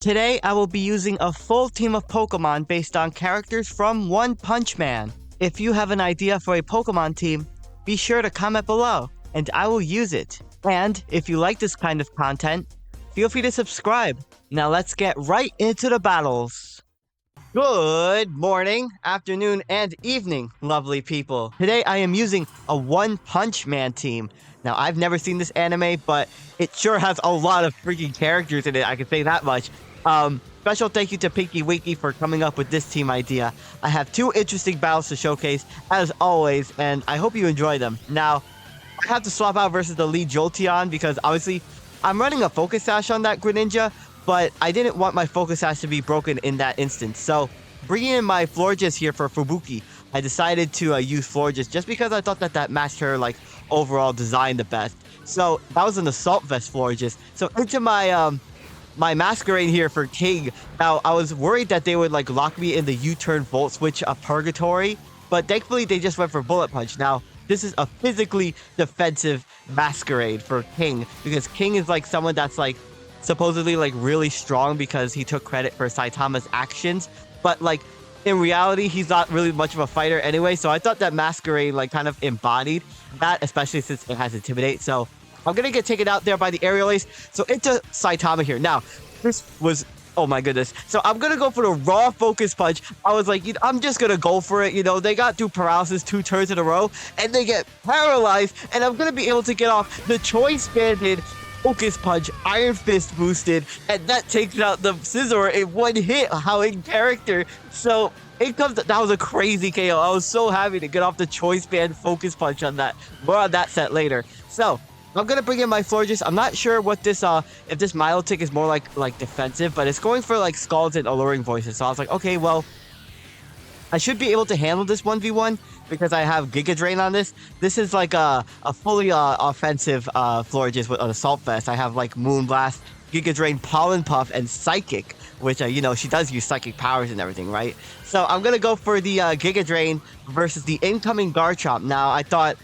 Today, I will be using a full team of Pokemon based on characters from One Punch Man. If you have an idea for a Pokemon team, be sure to comment below, and I will use it. And if you like this kind of content, feel free to subscribe. Now let's get right into the battles. Good morning, afternoon, and evening, lovely people. Today I am using a One Punch Man team. Now, I've never seen this anime, but it sure has a lot of freaking characters in it, I can say that much. Special thank you to Pinky Winky for coming up with this team idea. I have two interesting battles to showcase, as always, and I hope you enjoy them. Now, I have to swap out versus the lead Jolteon because, obviously, I'm running a Focus Sash on that Greninja, but I didn't want my Focus Sash to be broken in that instance. So, bringing in my Florges here for Fubuki, I decided to use Florges just because I thought that matched her, like, overall design the best. So, that was an Assault Vest Florges. So, into my, my Masquerade here for King. Now, I was worried that they would, like, lock me in the U-turn Volt Switch Purgatory, but thankfully they just went for Bullet Punch. Now, this is a physically defensive Masquerade for King, because King is, like, someone that's, like, supposedly, like, really strong because he took credit for Saitama's actions, but, like, in reality, he's not really much of a fighter anyway, so I thought that Masquerade, like, kind of embodied that, especially since it has Intimidate. So I'm gonna get taken out there by the Aerial Ace. So into Saitama here. Now, this was, oh my goodness. So I'm gonna go for the raw Focus Punch. I was like, I'm just gonna go for it. You know, they got through paralysis 2 turns in a row, and they get paralyzed, and I'm gonna be able to get off the Choice Banded Focus Punch, Iron Fist boosted, and that takes out the Scizor in one hit. How in character. So it comes. That was a crazy KO. I was so happy to get off the Choice Band Focus Punch on that. More on that set later. So I'm gonna bring in my Florges. I'm not sure what this if this Milotic is more like defensive, but it's going for like Scalds and Alluring Voices. So I was like, okay, well, I should be able to handle this 1v1 because I have Giga Drain on this. This is like a fully offensive Florges with an Assault Vest. I have like Moonblast, Giga Drain, Pollen Puff, and Psychic, which you know, she does use Psychic powers and everything, right? So I'm gonna go for the Giga Drain versus the incoming Garchomp. Now I thought,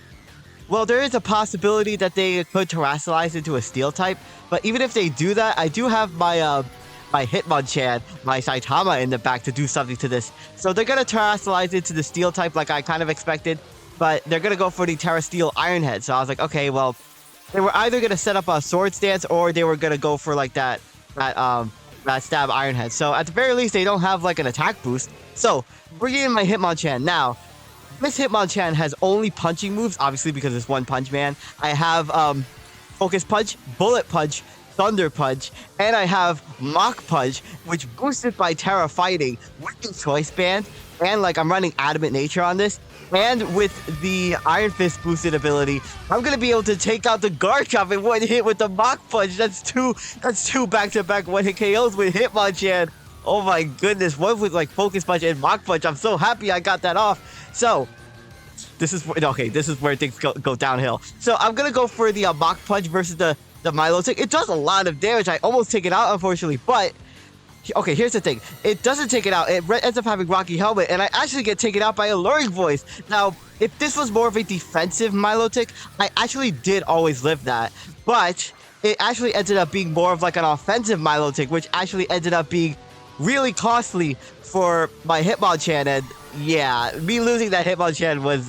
well, there is a possibility that they could Terrasilize into a Steel type, but even if they do that, I do have my my Hitmonchan, my Saitama in the back to do something to this. So they're gonna Terrasilize into the Steel type like I kind of expected, but they're gonna go for the Terra Steel Iron Head. So I was like, okay, well, they were either gonna set up a Swords Dance or they were gonna go for like that Stab Iron Head. So at the very least, they don't have like an attack boost. So bringing in my Hitmonchan now. This Hitmonchan has only punching moves, obviously because it's One Punch Man. I have Focus Punch, Bullet Punch, Thunder Punch, and I have Mach Punch, which boosted by Terra Fighting with the Choice Band, and like I'm running Adamant Nature on this, and with the Iron Fist boosted ability, I'm gonna be able to take out the Garchomp in one hit with the Mach Punch. That's two back-to-back one-hit KOs with Hitmonchan. Oh my goodness, one with like Focus Punch and Mach Punch. I'm so happy I got that off. So, this is where things go downhill. So, I'm gonna go for the Mach Punch versus the Milotic. It does a lot of damage. I almost take it out, unfortunately, but okay, here's the thing. It doesn't take it out. It ends up having Rocky Helmet, and I actually get taken out by Alluring Voice. Now, if this was more of a defensive Milotic, I actually did always live that, but it actually ended up being more of like an offensive Milotic, which actually ended up being really costly for my Hitmonchan, and yeah, me losing that Hitmonchan was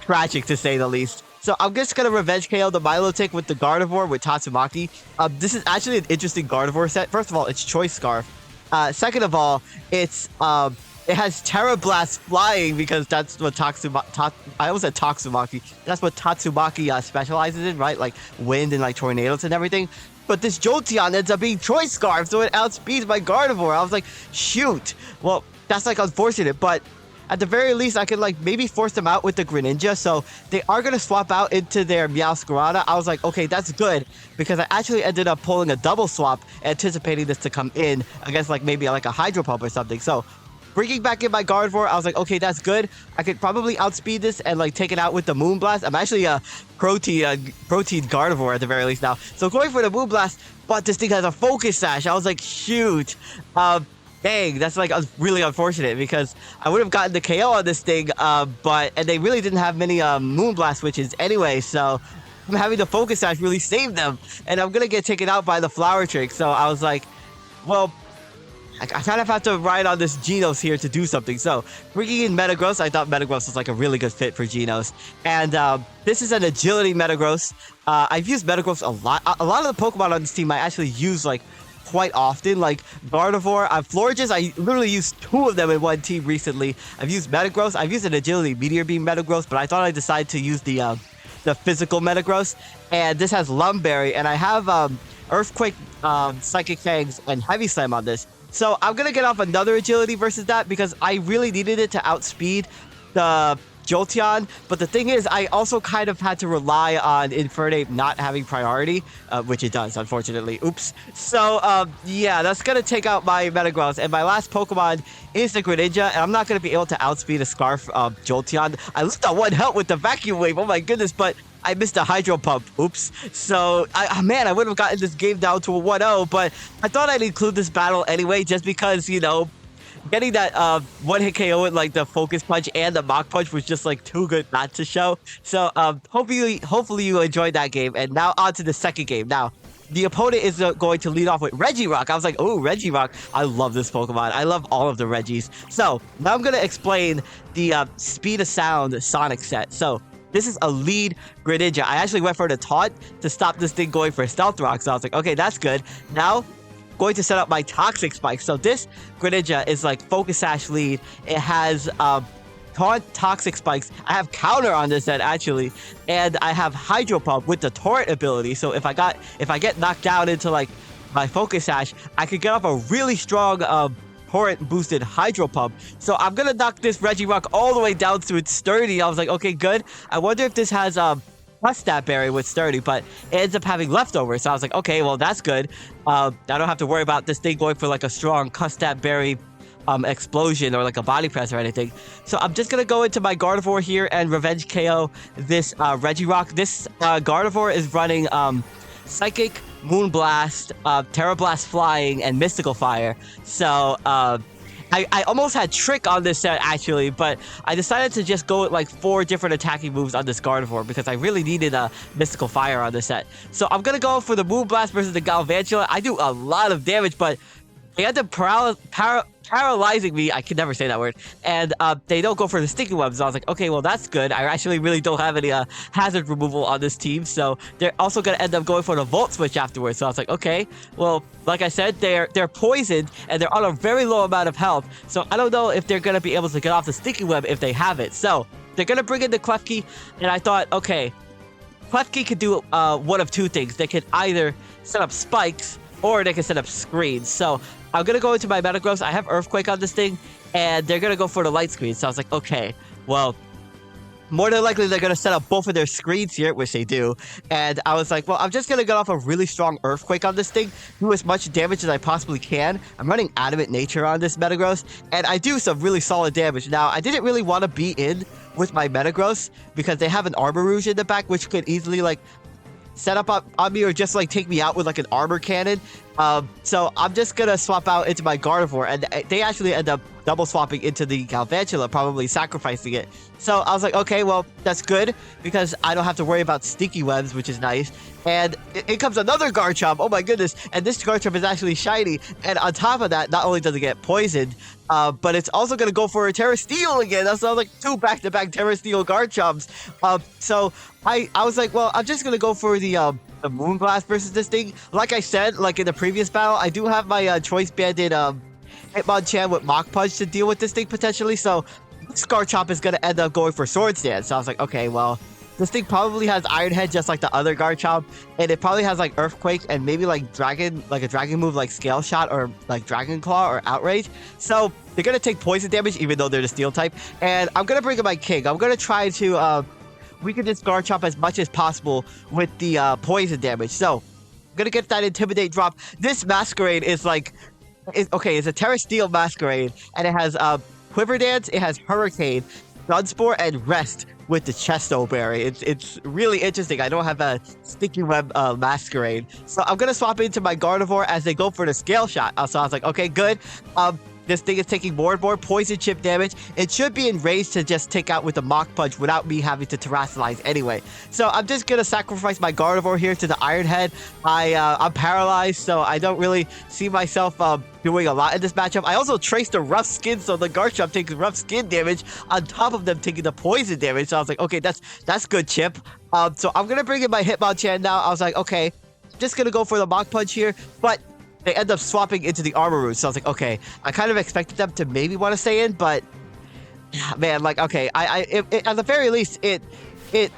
tragic to say the least. So I'm just gonna revenge KO the Milotic with the Gardevoir with Tatsumaki. This is actually an interesting Gardevoir set. First of all, it's Choice Scarf. Second of all, it's it has Terra Blast flying because that's what I almost said Tatsumaki. That's what Tatsumaki specializes in, right? Like wind and like tornadoes and everything. But this Jolteon ends up being Choice Scarf, so it outspeeds my Gardevoir. I was like, shoot. Well, that's like unfortunate, but at the very least, I could like maybe force them out with the Greninja. So they are going to swap out into their Meowscarada. I was like, okay, that's good, because I actually ended up pulling a double swap, anticipating this to come in against like maybe like a Hydro Pump or something. So bringing back in my Gardevoir, I was like, okay, that's good. I could probably outspeed this and like take it out with the Moonblast. I'm actually a protein Gardevoir at the very least now. So going for the Moonblast, but this thing has a Focus Sash. I was like, shoot. Dang, that's like really unfortunate because I would have gotten the KO on this thing, and they really didn't have many Moonblast switches anyway, so I'm having the Focus Sash really save them, and I'm gonna get taken out by the Flower Trick. So I was like, well, I kind of have to ride on this Genos here to do something. So, bringing in Metagross, I thought Metagross was like a really good fit for Genos. And this is an agility Metagross. I've used Metagross a lot. A lot of the Pokemon on this team I actually use like quite often, like Gardevoir, Florges. I literally used 2 of them in one team recently. I've used Metagross. I've used an agility Meteor Beam Metagross, but I thought I'd decide to use the physical Metagross. And this has Lumberry, and I have Earthquake, Psychic Fangs, and Heavy Slam on this. So I'm going to get off another agility versus that because I really needed it to outspeed the Jolteon. But the thing is, I also kind of had to rely on Infernape not having priority, which it does, unfortunately. Oops. So, yeah, that's going to take out my Metagross. And my last Pokemon is the Greninja, and I'm not going to be able to outspeed a Scarf Jolteon. I left on 1 health with the Vacuum Wave. Oh my goodness, but I missed a Hydro Pump. Oops. So, man, I would have gotten this game down to a 1-0, but I thought I'd include this battle anyway, just because, you know, getting that one-hit KO with, like, the Focus Punch and the Mach Punch was just, like, too good not to show. So, hopefully you enjoyed that game. And now on to the second game. Now, the opponent is going to lead off with Regirock. I was like, oh, Regirock. I love this Pokemon. I love all of the Regis. So, now I'm going to explain the Speed of Sound Sonic set. So, this is a lead Greninja. I actually went for the taunt to stop this thing going for Stealth Rock. So I was like, okay, that's good. Now, going to set up my Toxic Spike. So this Greninja is like Focus Sash lead. It has taunt, Toxic Spikes. I have Counter on this set actually, and I have Hydro Pump with the Torrent ability. So if I get knocked down into like my Focus Sash, I could get off a really strong Torrent boosted Hydro Pump. So I'm gonna knock this Regirock all the way down to its Sturdy. I was like, okay, good. I wonder if this has plus Stat Berry with Sturdy, but it ends up having Leftovers. So I was like, okay, well, that's good. I don't have to worry about this thing going for like a strong Stat Berry explosion or like a body press or anything. So I'm just gonna go into my Gardevoir here and Revenge KO this Regirock. This Gardevoir is running Psychic, Moonblast, Terra Blast Flying, and Mystical Fire. So, I almost had Trick on this set, actually, but I decided to just go with, like, 4 different attacking moves on this Gardevoir because I really needed a Mystical Fire on this set. So, I'm gonna go for the Moonblast versus the Galvantula. I do a lot of damage, but they end up paralyzing me. I can never say that word. And they don't go for the Sticky Webs. So I was like, okay, well, that's good. I actually really don't have any hazard removal on this team. So they're also going to end up going for the Volt Switch afterwards. So I was like, okay, well, like I said, they're poisoned and they're on a very low amount of health. So I don't know if they're going to be able to get off the Sticky Web if they have it. So they're going to bring in the Klefki. And I thought, okay, Klefki could do one of 2 things. They could either set up spikes or they can set up screens. So I'm going to go into my Metagross. I have Earthquake on this thing, and they're going to go for the Light Screen. So I was like, okay, well, more than likely they're going to set up both of their screens here, which they do. And I was like, well, I'm just going to get off a really strong Earthquake on this thing, do as much damage as I possibly can. I'm running Adamant Nature on this Metagross, and I do some really solid damage. Now, I didn't really want to be in with my Metagross because they have an Armor Rouge in the back, which could easily, like, set up on me or just like take me out with like an armor cannon. So I'm just gonna swap out into my Gardevoir, and they actually end up double swapping into the Galvantula, probably sacrificing it. So I was like, okay, well, that's good because I don't have to worry about Sticky Webs, which is nice. And in comes another Garchomp. Oh my goodness. And this Garchomp is actually shiny. And on top of that, not only does it get poisoned, but it's also going to go for a Terra Steel again. That sounds like 2 back-to-back Terra Steel Garchomps. So I was like, well, I'm just going to go for the Moonblast versus this thing. Like I said, like in the previous battle, I do have my Choice Banded Hitmonchan with Mach Punch to deal with this thing potentially. So this Garchomp is going to end up going for Swords Dance. So I was like, okay, well, this thing probably has Iron Head just like the other Garchomp, and it probably has like Earthquake and maybe like Dragon, like a Dragon move like Scale Shot or like Dragon Claw or Outrage. So they're gonna take poison damage even though they're the Steel type. And I'm gonna bring in my King. I'm gonna try to weaken this Garchomp as much as possible with the poison damage. So I'm gonna get that Intimidate drop. This Masquerade is like, it's a Terra Steel Masquerade, and it has Quiver Dance, it has Hurricane, Sunspore, and Rest with the Chesto Berry. It's really interesting. I don't have a Sticky Web Masquerade. So I'm going to swap into my Gardevoir as they go for the Scale Shot. So I was like, okay, good. this thing is taking more and more poison chip damage. It should be enraged to just take out with a Mach Punch without me having to terastallize anyway. So I'm just gonna sacrifice my Gardevoir here to the Iron Head. I'm paralyzed, so I don't really see myself doing a lot in this matchup. I also traced the rough skin, so the Garchomp takes rough skin damage on top of them taking the poison damage. So I was like, okay, that's good, Chip. So I'm gonna bring in my Hitmonchan now. I was like, okay, just gonna go for the Mach Punch here, but they end up swapping into the Armor Rouge. So I was like, okay, I kind of expected them to maybe want to stay in, but man, like, okay, at the very least, it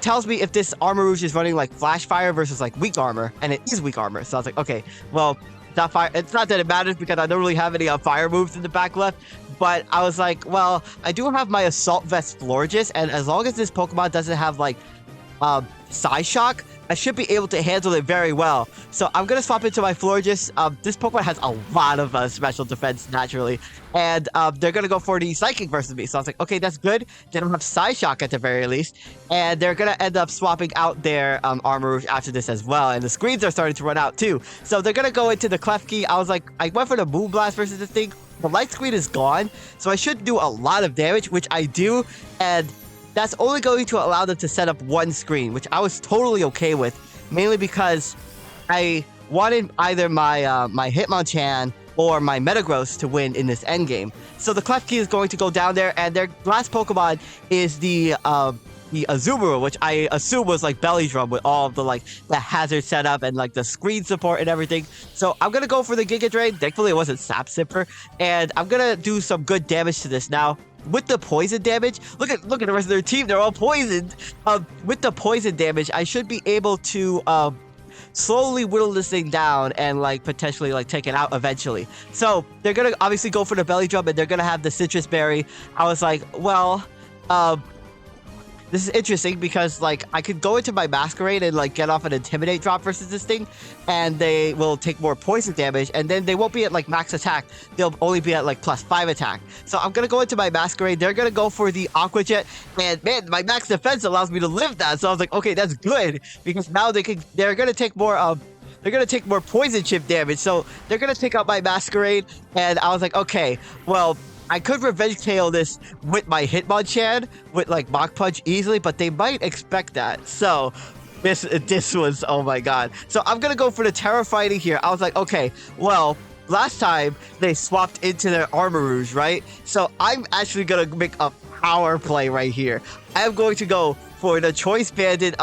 tells me if this Armor Rouge is running like Flash Fire versus like Weak Armor, and it is Weak Armor. So I was like, okay, well, it's not that it matters because I don't really have any fire moves in the back left, but I was like, well, I do have my Assault Vest Florges, and as long as this Pokemon doesn't have like Psyshock, I should be able to handle it very well. So I'm going to swap into my Florges. This Pokemon has a lot of special defense naturally, and they're going to go for the Psychic versus me. So I was like, okay, that's good. They don't have Psyshock at the very least, and they're going to end up swapping out their Armor Rouge after this as well, and the screens are starting to run out too. So they're going to go into the Klefki. I was like, I went for the Moonblast versus this thing. The Light Screen is gone, so I should do a lot of damage, which I do, and that's only going to allow them to set up one screen, which I was totally okay with, mainly because I wanted either my Hitmonchan or my Metagross to win in this endgame. So the Klefki is going to go down there, and their last Pokemon is the Azumarill, which I assume was like Belly Drum with all of the hazard setup and like the screen support and everything. So I'm gonna go for the Giga Drain. Thankfully it wasn't Sap Sipper, and I'm gonna do some good damage to this now. With the poison damage, look at the rest of their team, they're all poisoned. With the poison damage, I should be able to slowly whittle this thing down and like potentially like take it out eventually. So they're gonna obviously go for the Belly Drum, and they're gonna have the Citrus Berry. I was like, well, this is interesting because like I could go into my Masquerade and like get off an Intimidate drop versus this thing, and they will take more poison damage, and then they won't be at like max attack. They'll only be at like +5 attack. So I'm gonna go into my Masquerade. They're gonna go for the Aqua Jet, and man, my max defense allows me to live that. So I was like, okay, that's good because now they're gonna take more poison chip damage. So they're gonna take out my Masquerade, and I was like, okay, well, I could Revenge KO this with my Hitmonchan with like Mach Punch easily, but they might expect that. So this was, oh my god. So I'm gonna go for the Terra Fighting here. I was like, okay, well, last time they swapped into their Armor Rouge, right? So I'm actually gonna make a power play right here. I'm going to go for the Choice Banded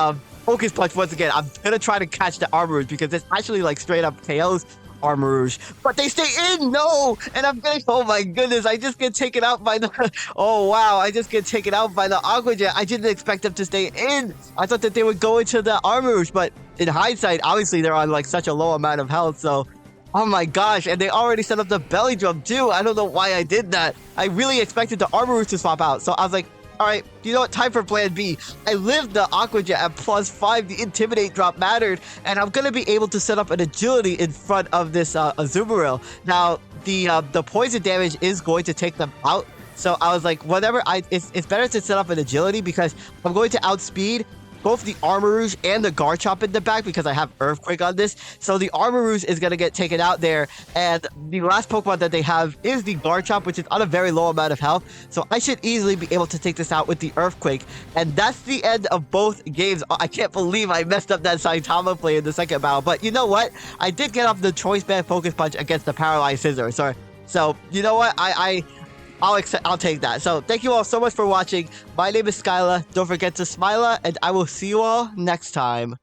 Focus Punch once again. I'm gonna try to catch the Armor Rouge because it's actually like straight up KOs Armor Rouge, but they stay in. No, and I'm getting, oh my goodness, I just get taken out by the oh wow, I just get taken out by the Aqua Jet. I didn't expect them to stay in. I thought that they would go into the Armor Rouge, but in hindsight, obviously they're on like such a low amount of health, so oh my gosh, and they already set up the Belly Drum too. I don't know why I did that. I really expected the Armor Rouge to swap out, so I was like, all right, you know what? Time for plan B. I lived the Aqua Jet at +5. The Intimidate drop mattered, and I'm gonna be able to set up an Agility in front of this Azumarill. Now, the poison damage is going to take them out, so I was like, whatever. It's better to set up an Agility because I'm going to outspeed both the Armor Rouge and the Garchomp in the back because I have Earthquake on this. So the Armor Rouge is going to get taken out there, and the last Pokemon that they have is the Garchomp, which is on a very low amount of health. So I should easily be able to take this out with the Earthquake, and that's the end of both games. I can't believe I messed up that Saitama play in the second battle, but you know what? I did get off the Choice Band Focus Punch against the Paralyzed Scissor. So you know what? I'll take that. So thank you all so much for watching. My name is SkyLaaa. Don't forget to smile, and I will see you all next time.